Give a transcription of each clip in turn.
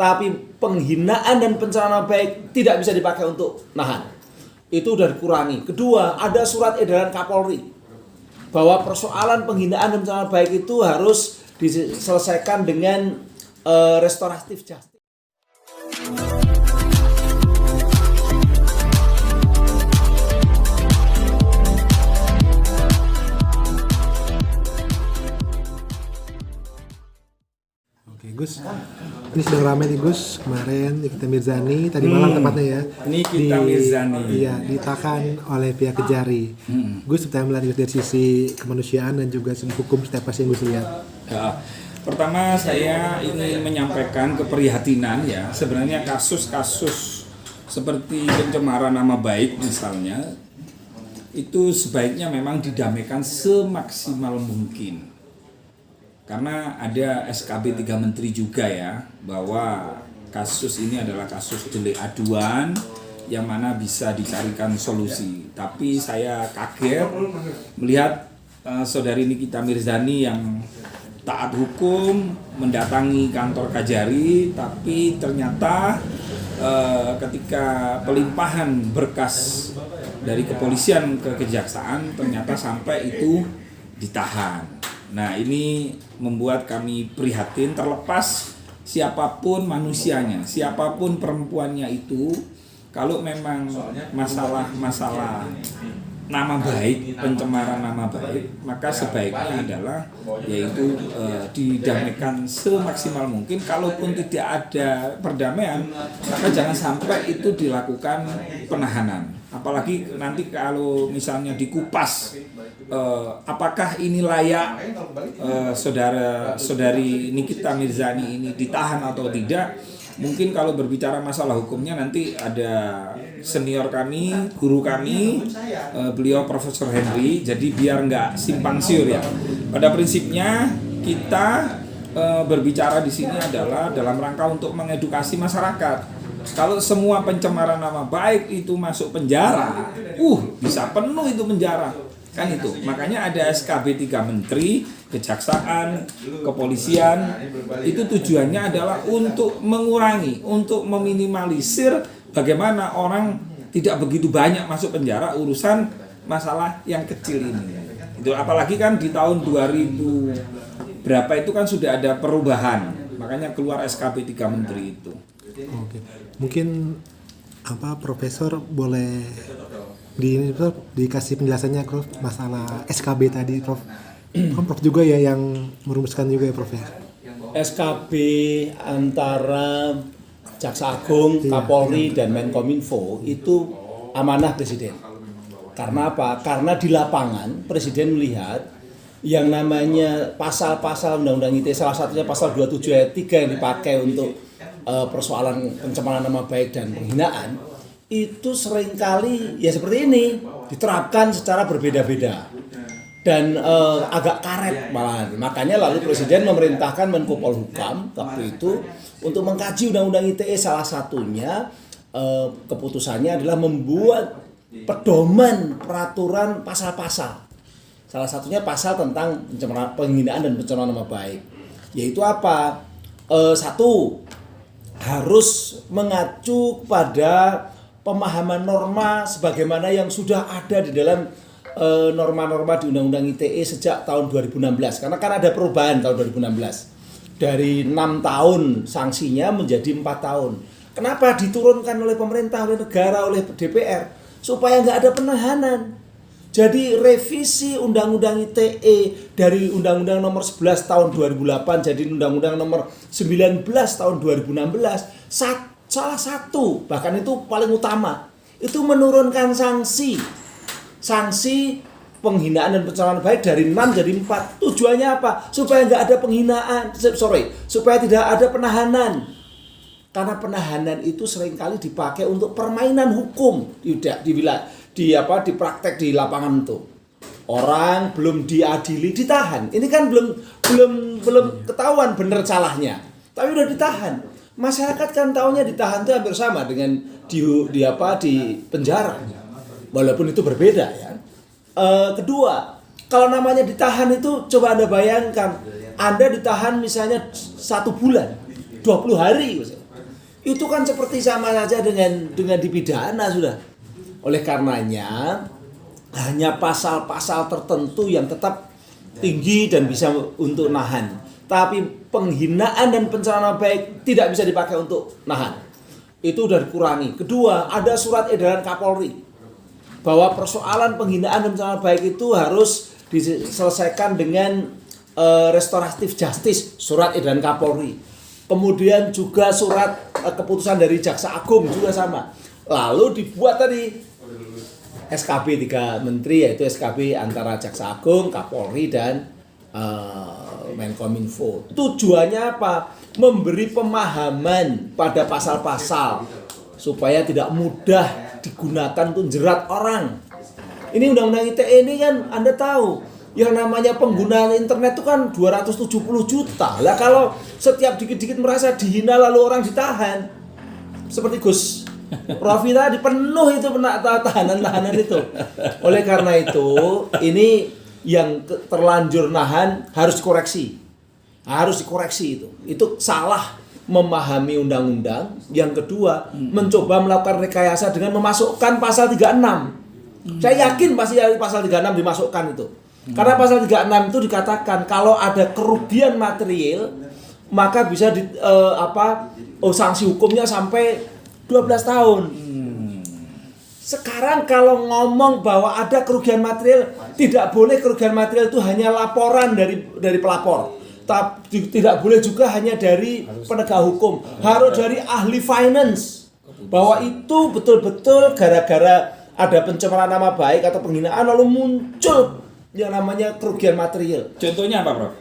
Tapi penghinaan dan pencemaran nama baik tidak bisa dipakai untuk nahan. Itu sudah dikurangi. Kedua, ada surat edaran Kapolri bahwa persoalan penghinaan dan pencemaran nama baik itu harus diselesaikan dengan restoratif justice. Oke Gus, ini sedang ramai nih Gus, kemarin Nikita Mirzani, tadi malam tepatnya ya. Nikita Mirzani. Iya, ditahan oleh pihak Kejari. Gus, sebenarnya melihat dari sisi kemanusiaan dan juga sisi hukum setiap pasti yang Gus lihat. Ya, pertama saya ingin menyampaikan keprihatinan ya, sebenarnya kasus-kasus seperti pencemaran nama baik misalnya, itu sebaiknya memang didamaikan semaksimal mungkin. Karena ada SKB 3 Menteri juga ya, bahwa kasus ini adalah kasus delik aduan yang mana bisa dicarikan solusi. Tapi saya kaget melihat saudari Nikita Mirzani yang taat hukum mendatangi kantor Kajari, tapi ternyata ketika pelimpahan berkas dari kepolisian ke kejaksaan ternyata sampai itu ditahan. Nah, ini membuat kami prihatin, terlepas siapapun manusianya, siapapun perempuannya itu, kalau memang masalah nama baik, pencemaran nama baik, maka sebaiknya adalah yaitu didamaikan semaksimal mungkin. Kalaupun tidak ada perdamaian, maka jangan sampai itu dilakukan penahanan. Apalagi nanti kalau misalnya dikupas, apakah ini layak saudari Nikita Mirzani ini ditahan atau tidak? Mungkin kalau berbicara masalah hukumnya nanti ada senior kami, guru kami, beliau Profesor Henry, jadi biar nggak simpang siur ya. Pada prinsipnya kita berbicara di sini adalah dalam rangka untuk mengedukasi masyarakat. Kalau semua pencemaran nama baik itu masuk penjara, bisa penuh itu penjara. Kan itu, makanya ada SKB 3 Menteri, Kejaksaan, Kepolisian, itu tujuannya adalah untuk mengurangi, untuk meminimalisir bagaimana orang tidak begitu banyak masuk penjara urusan masalah yang kecil ini. Itu apalagi kan di tahun 2000 berapa itu kan sudah ada perubahan, makanya keluar SKB 3 Menteri itu. Oke, mungkin Profesor boleh dikasih penjelasannya Prof masalah SKB tadi Prof. Kan Prof juga ya yang merumuskan juga ya Prof ya. SKB antara Jaksa Agung, Kapolri dan Menkominfo itu amanah Presiden. Karena apa? Karena di lapangan Presiden melihat yang namanya pasal-pasal Undang-Undang ITE, salah satunya pasal 27 ayat 3 yang dipakai untuk persoalan pencemaran nama baik dan penghinaan, itu seringkali ya seperti ini diterapkan secara berbeda-beda dan agak karet malahan. Makanya lalu Presiden memerintahkan Menko Polhukam waktu itu untuk mengkaji Undang-Undang ITE, salah satunya keputusannya adalah membuat pedoman peraturan pasal-pasal. Salah satunya pasal tentang penghinaan dan pencemaran nama baik. Yaitu apa? Satu, harus mengacu pada pemahaman norma sebagaimana yang sudah ada di dalam norma-norma di Undang-Undang ITE sejak tahun 2016. Karena kan ada perubahan tahun 2016. Dari 6 tahun sanksinya menjadi 4 tahun. Kenapa diturunkan oleh pemerintah, oleh negara, oleh DPR? Supaya nggak ada penahanan. Jadi revisi Undang-Undang ITE dari Undang-Undang nomor 11 tahun 2008 jadi Undang-Undang nomor 19 tahun 2016, salah satu, bahkan itu paling utama, itu menurunkan sanksi penghinaan dan pencemaran baik dari 6 jadi 4. Tujuannya apa? Supaya nggak ada supaya tidak ada penahanan. Karena penahanan itu seringkali dipakai untuk permainan hukum di praktek di lapangan itu. Orang belum diadili ditahan. Ini kan belum ketahuan benar salahnya. Tapi udah ditahan. Masyarakat kan taunya ditahan itu hampir sama dengan di penjara. Walaupun itu berbeda ya. Kedua, kalau namanya ditahan itu coba Anda bayangkan, Anda ditahan misalnya 1 bulan, 20 hari. Itu kan seperti sama saja dengan dipidana sudah. Oleh karenanya hanya pasal-pasal tertentu yang tetap tinggi dan bisa untuk nahan. Tapi penghinaan dan pencemaran nama baik tidak bisa dipakai untuk nahan. Itu sudah dikurangi. Kedua, ada surat edaran Kapolri bahwa persoalan penghinaan dan pencemaran nama baik itu harus diselesaikan dengan restoratif justice, surat edaran Kapolri. Kemudian juga surat keputusan dari Jaksa Agung juga sama. Lalu dibuat tadi SKB 3 menteri, yaitu SKB antara Jaksa Agung, Kapolri dan Menkominfo. Tujuannya apa? Memberi pemahaman pada pasal-pasal supaya tidak mudah digunakan untuk jerat orang. Ini Undang-Undang ITE ini kan Anda tahu, yang namanya penggunaan internet itu kan 270 juta. Lah kalau setiap dikit-dikit merasa dihina lalu orang ditahan. Seperti Gus Rofi tadi penuh itu tahanan-tahanan itu. Oleh karena itu, ini yang terlanjur nahan harus dikoreksi. Harus dikoreksi itu. Itu salah memahami undang-undang. Yang kedua, mencoba melakukan rekayasa dengan memasukkan pasal 36. Saya yakin pasti pasal 36 dimasukkan itu. Karena pasal 36 itu dikatakan kalau ada kerugian material maka bisa sanksi hukumnya sampai 12 tahun. Sekarang kalau ngomong bahwa ada kerugian material, tidak boleh kerugian material itu hanya laporan dari pelapor. Tidak boleh juga hanya dari penegak hukum, harus dari ahli finance. Bahwa itu betul-betul gara-gara ada pencemaran nama baik atau penghinaan lalu muncul yang namanya kerugian material. Contohnya apa, Prof?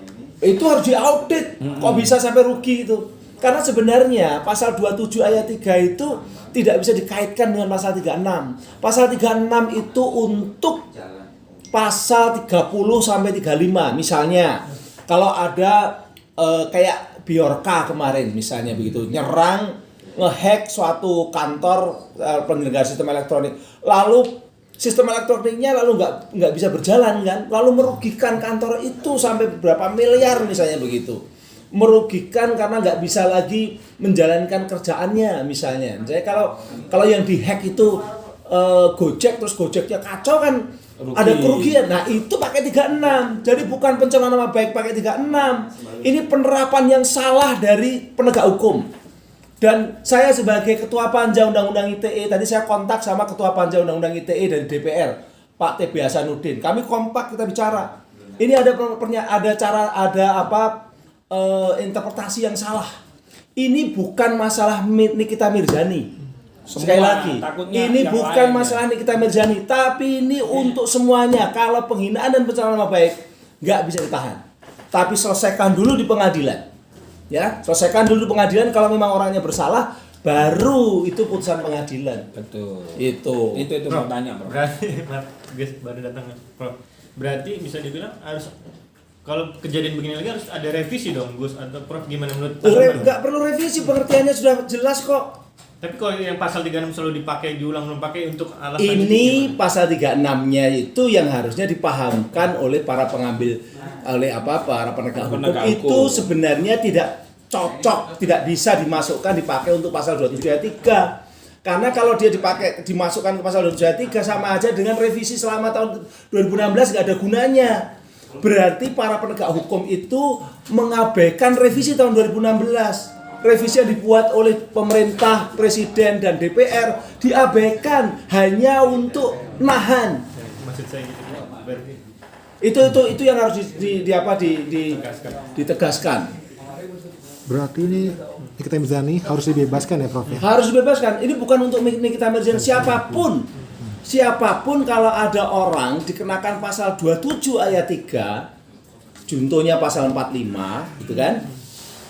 Itu harus diaudit. Kok bisa sampai rugi itu? Karena sebenarnya pasal 27 ayat 3 itu tidak bisa dikaitkan dengan pasal 36. Pasal 36 itu untuk pasal 30 sampai 35. Misalnya, kalau ada kayak Biorka kemarin misalnya begitu, nyerang, ngehack suatu kantor penyelenggara sistem elektronik. Lalu sistem elektroniknya lalu nggak bisa berjalan kan, lalu merugikan kantor itu sampai berapa miliar misalnya begitu, merugikan karena nggak bisa lagi menjalankan kerjaannya misalnya. Jadi kalau yang dihack itu Gojek, terus Gojeknya kacau kan, ada kerugian. Nah itu pakai 36. Jadi bukan pencemaran nama baik pakai 36. Ini penerapan yang salah dari penegak hukum. Dan saya sebagai Ketua Panja Undang-Undang ITE, tadi saya kontak sama Ketua Panja Undang-Undang ITE dari DPR, Pak TB Hasanuddin. Kami kompak, kita bicara. Ini ada interpretasi yang salah. Ini bukan masalah Nikita Mirzani. Sekali lagi, ini bukan masalah Nikita Mirzani, tapi ini untuk semuanya. Kalau penghinaan dan pencemaran nama baik nggak bisa ditahan, tapi selesaikan dulu di pengadilan. Ya, selesaikan dulu pengadilan. Kalau memang orangnya bersalah, baru itu putusan pengadilan. Betul. Itu Prof, mau tanya, Prof. Berarti, guys, baru datang, Prof. Berarti bisa dibilang harus kalau kejadian begini lagi harus ada revisi dong, Gus, atau Prof gimana menurut? Nggak perlu revisi, pengertiannya sudah jelas kok. Tapi kalau yang pasal 36 selalu dipakai diulang pakai untuk alasan ini pasal 36-nya itu yang harusnya dipahamkan oleh para pengambil para penegak hukum itu sebenarnya tidak cocok, tidak bisa dipakai untuk pasal 27 ayat 3. Karena kalau dia dimasukkan ke pasal 27 ayat 3 sama aja dengan revisi selama tahun 2016 nggak ada gunanya. Berarti para penegak hukum itu mengabaikan revisi tahun 2016. Revisi yang dibuat oleh pemerintah, presiden dan DPR diabaikan hanya untuk nahan. maksud saya gitu. Berarti Itu yang harus ditegaskan. Berarti ini Nikita Mirzani harus dibebaskan ya Prof ya? Harus dibebaskan. Ini bukan untuk Nikita Mirzani, siapapun kalau ada orang dikenakan pasal 27 ayat 3, juntonya pasal 45, gitu kan?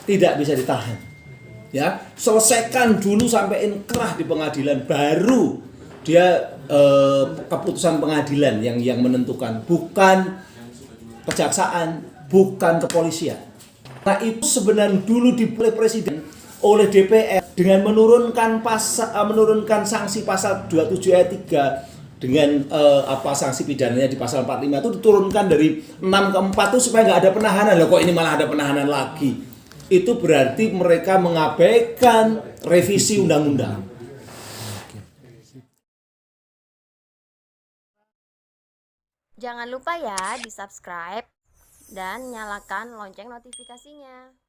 Tidak bisa ditahan. Ya, selesaikan dulu sampai inkrah di pengadilan, baru dia keputusan pengadilan yang menentukan, bukan kejaksaan, bukan kepolisian. Nah itu sebenarnya dulu dipilih presiden oleh DPR dengan menurunkan sanksi pasal 27 ayat 3 dengan sanksi pidananya di pasal 45 itu diturunkan dari 6 ke 4 tuh supaya nggak ada penahanan. Loh kok ini malah ada penahanan lagi. itu berarti mereka mengabaikan revisi undang-undang. Jangan lupa ya di subscribe dan nyalakan lonceng notifikasinya.